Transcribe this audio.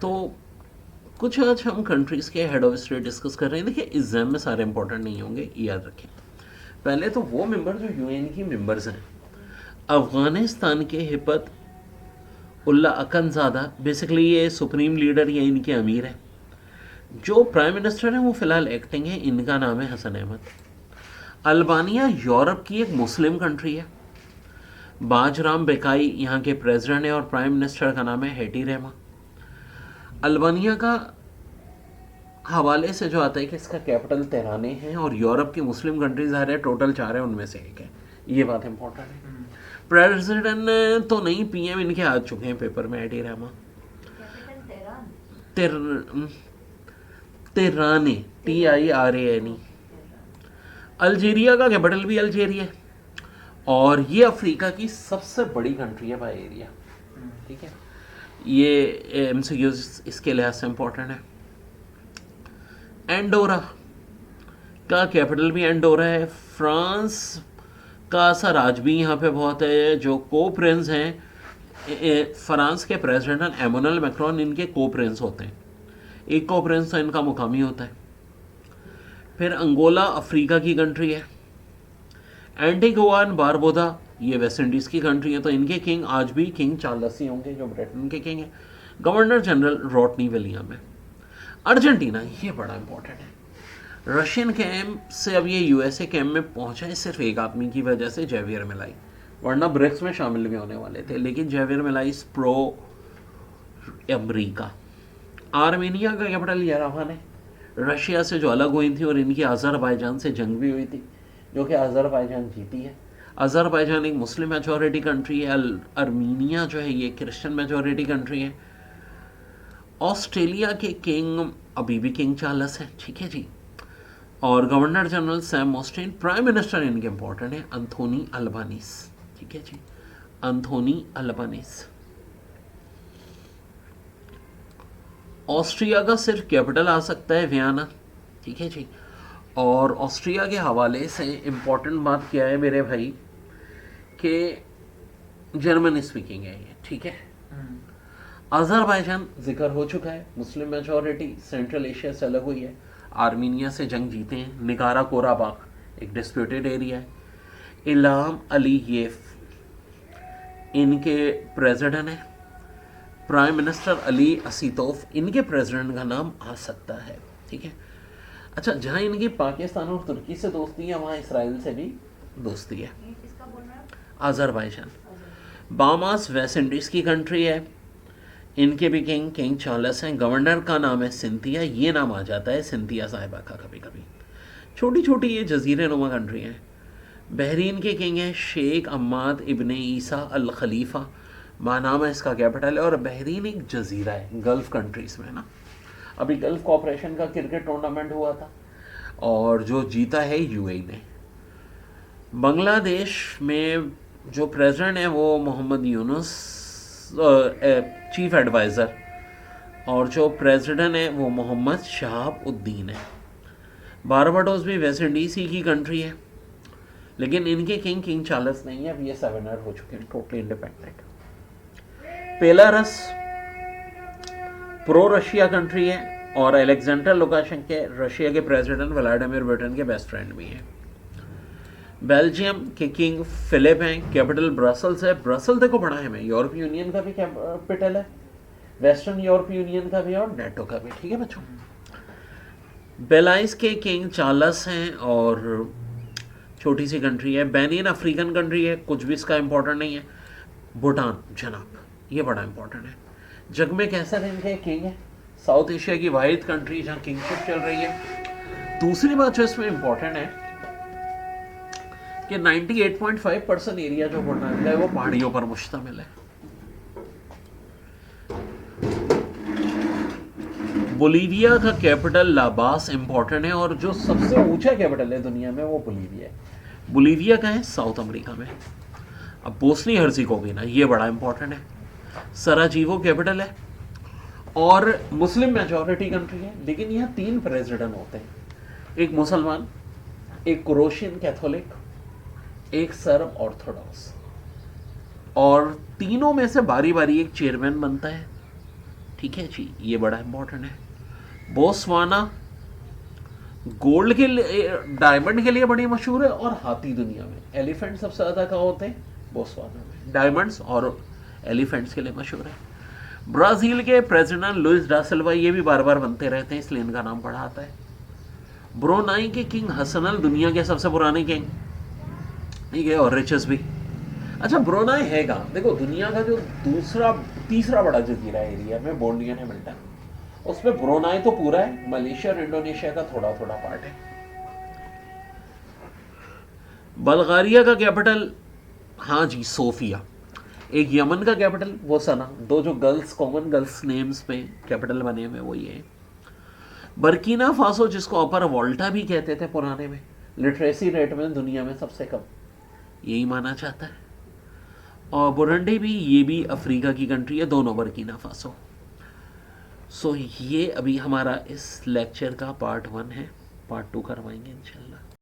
तो कुछ आज हम कंट्रीज़ के हेड ऑफ स्टेट डिस्कस कर रहे हैं। देखिए एग्जाम में सारे इंपॉर्टेंट नहीं होंगे, याद रखें। पहले तो वो मेंबर जो यूएन की मेंबर्स हैं, अफ़गानिस्तान के हिपत उल्ला अकनज़ादा, बेसिकली ये सुप्रीम लीडर या इनके अमीर हैं। जो प्राइम मिनिस्टर हैं वो फ़िलहाल एक्टिंग है, इनका नाम है हसन अहमद। अल्बानिया यूरोप की एक मुस्लिम कंट्री है। बाजराम बेकाई यहाँ के प्रेसिडेंट है और प्राइम मिनिस्टर का नाम है हेटी रहमा। अल्बानिया का हवाले से जो आता है कि इसका कैपिटल तेहराने है और यूरोप की मुस्लिम कंट्रीज आ रहे हैं, टोटल 4 है, उनमें से एक है। ये बात इंपॉर्टेंट है। प्रेसिडेंट तो नहीं, पीएम इनके आ चुके हैं पेपर में, हेटी रहमा। तेहराने, TIRANE। अल्जीरिया का कैपिटल भी अल्जीरिया है और ये अफ्रीका की सबसे बड़ी कंट्री है बाय एरिया। ठीक है, ये MCQs इसके लिहाज से इम्पोर्टेंट है। एंडोरा का कैपिटल भी एंडोरा है। फ्रांस का सा राज भी यहाँ पे बहुत है। जो को प्रिंस हैं फ्रांस के प्रेसिडेंट एमोनल मैक्रोन, इनके को प्रिंस होते हैं। एक को प्रिंस तो इनका मुकामी होता है। फिर अंगोला अफ्रीका की कंट्री है। एंटीगुआ एंड बारबोदा ये वेस्ट इंडीज़ की कंट्री है। तो इनके किंग आज भी किंग चार्ल्स ही होंगे, जो ब्रिटेन के किंग हैं। गवर्नर जनरल रॉटनी विलियम है। अर्जेंटीना, ये बड़ा इंपॉर्टेंट है। रशियन कैंप से अब ये USA कैंप में पहुंचा है सिर्फ एक आदमी की वजह से, जेवियर मिलाई, वरना ब्रिक्स में शामिल भी होने वाले थे, लेकिन जेवियर मिलाई प्रो अमरीका। आर्मेनिया का कैपिटल येरेवन है। रशिया से जो अलग हुई थी और इनकी अज़रबैजान से जंग भी हुई थी, जो कि अज़रबैजान जीती है। अज़रबैजान एक मुस्लिम मेजॉरिटी कंट्री है। अर्मीनिया जो है ये क्रिश्चियन मेजॉरिटी कंट्री है। ऑस्ट्रेलिया के किंग अभी भी किंग चार्ल्स हैं, ठीक है जी। और governor general Sam Austin. Prime minister इनके इंपॉर्टेंट है, एंथोनी अल्बानीज, ठीक है जी, एंथोनी अल्बानीज। ऑस्ट्रिया का सिर्फ कैपिटल आ सकता है वियना, ठीक है जी। और ऑस्ट्रिया के हवाले से इम्पोर्टेंट बात क्या है मेरे भाई, कि जर्मन स्पीकिंग है ये, ठीक है। अज़रबैजान जिक्र हो चुका है, मुस्लिम मेजॉरिटी, सेंट्रल एशिया से अलग हुई है। आर्मीनिया से जंग जीते हैं। निकारा कोराबाख एक डिस्प्यूटेड एरिया है। इल्हाम अलीयेव इनके प्रेसिडेंट हैं। प्राइम मिनिस्टर अली असीतोफ, इनके प्रेसिडेंट का नाम आ सकता है, ठीक है। अच्छा, जहाँ इनकी पाकिस्तान और तुर्की से दोस्ती है, वहाँ इसराइल से भी दोस्ती है। अज़रबैजान। बामास वेस्ट इंडीज़ की कंट्री है। इनके भी किंग चार्ल्स हैं। गवर्नर का नाम है सिंथिया, ये नाम आ जाता है सिंथिया साहिबा का कभी कभी। छोटी छोटी ये जजीरे नुमा कंट्री हैं। बहरीन के किंग हैं शेख अम्माद इब्ने ईसा अल खलीफा, मानामा इसका कैपिटल है। और बहरीन एक जजीरा है गल्फ़ कंट्रीज़ में ना। अभी गल्फ़ कॉपरेशन का क्रिकेट टूर्नामेंट हुआ था और जो जीता है UAE ने। बांग्लादेश में जो प्रेसिडेंट है वो मोहम्मद यूनुस, चीफ एडवाइज़र, और जो प्रेसिडेंट है वो मोहम्मद शहाबुद्दीन है। बारबाडोस भी वेस्ट इंडीज़ की कंट्री है, लेकिन इनके किंग चार्ल्स नहीं है, अब ये सवेनर हो चुके हैं, totally independent. Belarus pro Russia country है और अलेक्जेंडर लुकाशेंको रशिया के प्रेसिडेंट व्लादिमीर पुतिन के बेस्ट फ्रेंड भी हैं। बेल्जियम के किंग फिलिप हैं। कैपिटल ब्रसल्स है। ब्रसल देखो बड़ा है, मैं यूरोपीय यूनियन का भी कैपिटल है, वेस्टर्न यूरोपीय यूनियन का भी और नेटो का भी, ठीक है बच्चों। बेलाइस के किंग चार्ल्स हैं और छोटी सी कंट्री है। बेनिन अफ्रीकन कंट्री है, कुछ भी इसका इंपॉर्टेंट नहीं है। भूटान जनाब, ये बड़ा इंपॉर्टेंट है। जग में कैसा इनके किंग है, साउथ एशिया की वाहिद कंट्री जहाँ किंगशिप चल रही है। दूसरी बात जो इसमें इंपॉर्टेंट है कि 98.5% एरिया जो भूटान का है वो पहाड़ियों पर मुश्तमिल है। बोलीविया का कैपिटल लाबास इंपॉर्टेंट है और जो सबसे ऊंचा कैपिटल है दुनिया में वो बोलीविया है। बोलीविया का है साउथ अमेरिका में। अब बोस्नी हर्ज़ेगोविना, ये बड़ा इंपॉर्टेंट है। सराजीवो कैपिटल है और मुस्लिम मेजॉरिटी कंट्री है, लेकिन यहाँ 3 प्रेसिडेंट होते हैं, एक मुसलमान, एक क्रोशियन कैथोलिक, एक सर्ब ऑर्थोडॉक्स, और तीनों में से बारी बारी एक चेयरमैन बनता है, ठीक है जी, ये बड़ा इंपॉर्टेंट है। बोस्वाना गोल्ड के लिए, डायमंड के लिए बड़ी मशहूर है, और हाथी दुनिया में, एलिफेंट सबसे ज़्यादा कहाँ होते हैं? बोस्वाना में। डायमंड्स और एलिफेंट्स के लिए मशहूर है। ब्राज़ील के प्रेसिडेंट लुइस डा सिल्वा, ये भी बार बार बनते रहते हैं इसलिए इनका नाम पड़ा आता है। ब्रुनाई के किंग हसनल, दुनिया के सबसे पुराने किंग, ठीक है, और रिचेस भी। अच्छा, ब्रुनाई है कहाँ? देखो, दुनिया का जो तीसरा बड़ा जजीरा एरिया में बोर्नियो ने मिलता है, उसमें ब्रुनाई तो पूरा है, मलेशिया और इंडोनेशिया का थोड़ा थोड़ा पार्ट है। बल्गारिया का कैपिटल, हाँ जी, सोफिया। एक यमन का कैपिटल, वो सना। दो जो गर्ल्स, कॉमन गर्ल्स नेम्स पे कैपिटल बने हुए वो ये है। बर्किना फासो, जिसको अपर वोल्टा भी कहते थे पुराने में, लिटरेसी रेट में दुनिया में सबसे कम, यही माना जाता है। और बुरुंडी भी, ये भी अफ्रीका की कंट्री है, दोनों बर्किना फासो। सो ये अभी हमारा इस लेक्चर का पार्ट 1 है। पार्ट 2 करवाएंगे इंशाल्लाह।